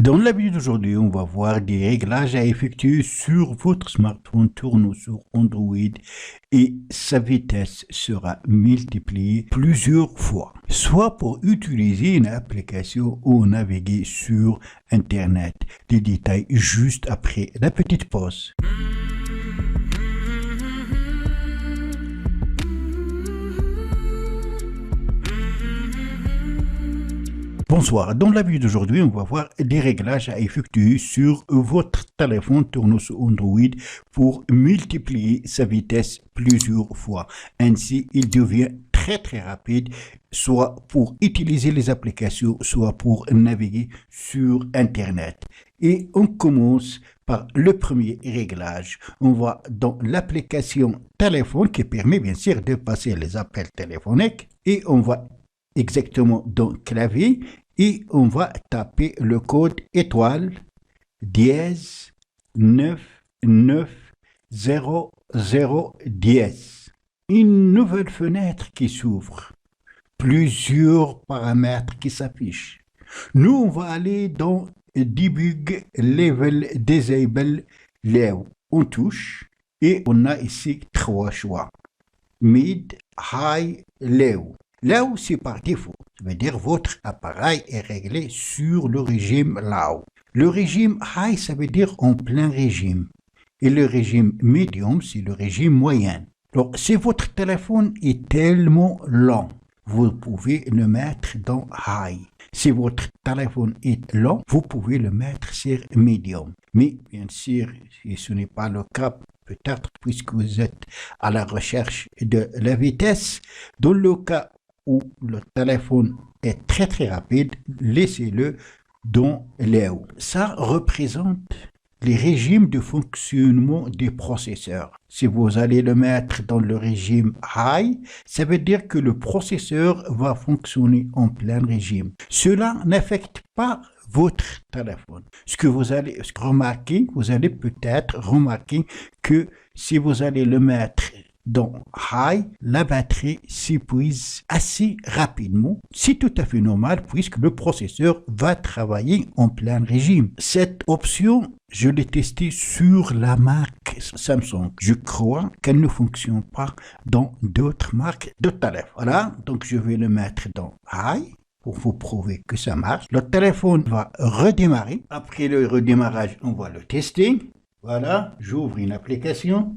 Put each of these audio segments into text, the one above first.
Dans la vidéo d'aujourd'hui, on va voir des réglages à effectuer sur votre smartphone tournant sur Android et sa vitesse sera multipliée plusieurs fois, soit pour utiliser une application ou naviguer sur Internet. Des détails juste après la petite pause. Bonsoir, dans la vidéo d'aujourd'hui, on va voir des réglages à effectuer sur votre téléphone tournant sur Android pour multiplier sa vitesse plusieurs fois. Ainsi, il devient très rapide, soit pour utiliser les applications, soit pour naviguer sur Internet. Et on commence par le premier réglage. On va dans l'application téléphone qui permet bien sûr de passer les appels téléphoniques et on va exactement dans le clavier et on va taper le code étoile dièse 9900 dièse. Une nouvelle fenêtre qui s'ouvre. Plusieurs paramètres qui s'affichent. Nous, on va aller dans Debug Level Disable Low. On touche et on a ici trois choix. Mid, High, Low. Low, c'est par défaut. Ça veut dire votre appareil est réglé sur le régime Low. Le régime High, ça veut dire en plein régime. Et le régime Medium, c'est le régime moyen. Donc, si votre téléphone est tellement lent, vous pouvez le mettre dans High. Si votre téléphone est lent, vous pouvez le mettre sur Medium. Mais bien sûr, si ce n'est pas le cas, peut-être puisque vous êtes à la recherche de la vitesse, dans le cas où le téléphone est très rapide, laissez-le dans Low. Ça représente les régimes de fonctionnement des processeurs. Si vous allez le mettre dans le régime High, ça veut dire que le processeur va fonctionner en plein régime. Cela n'affecte pas votre téléphone. Ce que vous allez remarquer, vous allez peut-être remarquer que si vous allez le mettre dans High, la batterie s'épuise assez rapidement. C'est tout à fait normal puisque le processeur va travailler en plein régime. Cette option, je l'ai testée sur la marque Samsung. Je crois qu'elle ne fonctionne pas dans d'autres marques de téléphone. Voilà, donc je vais le mettre dans High pour vous prouver que ça marche. Le téléphone va redémarrer. Après le redémarrage, on va le tester. Voilà, j'ouvre une application.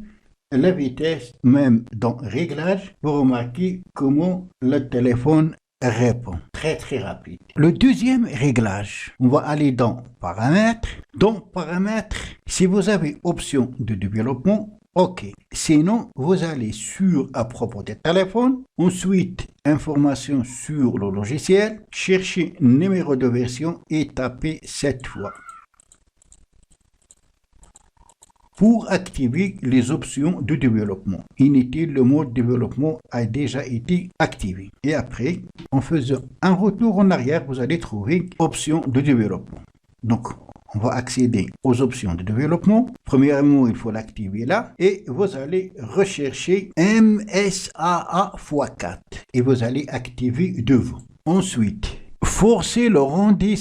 La vitesse, même dans réglage, vous remarquez comment le téléphone répond. Très rapide. Le deuxième réglage, on va aller dans paramètres. Dans paramètres, si vous avez option de développement, OK. Sinon, vous allez sur à propos des téléphones, ensuite information sur le logiciel, cherchez numéro de version et tapez 7 fois. Pour activer les options de développement. Inutile, le mode développement a déjà été activé. Et après, en faisant un retour en arrière, vous allez trouver options de développement. Donc, on va accéder aux options de développement. Premièrement, il faut l'activer là. Et vous allez rechercher MSAA x4. Et vous allez activer devant. Ensuite, forcez le rendu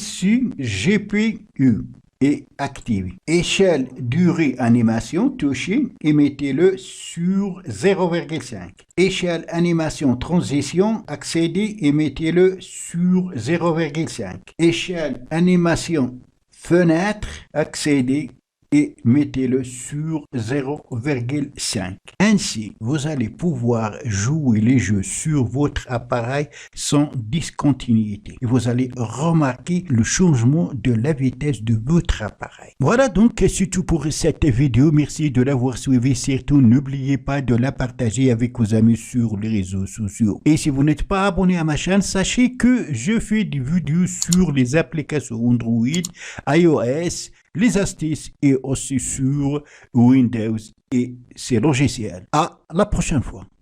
GPU. Et activé. Échelle durée animation, touchez et mettez-le sur 0,5. Échelle animation transition, accédez et mettez-le sur 0,5. Échelle animation fenêtre, accédez et mettez-le sur 0,5. Ainsi, vous allez pouvoir jouer les jeux sur votre appareil sans discontinuité. Et vous allez remarquer le changement de la vitesse de votre appareil. Voilà donc, c'est tout pour cette vidéo. Merci de l'avoir suivi. Surtout, n'oubliez pas de la partager avec vos amis sur les réseaux sociaux. Et si vous n'êtes pas abonné à ma chaîne, sachez que je fais des vidéos sur les applications Android, iOS, les astuces et aussi sur Windows et ses logiciels. À la prochaine fois.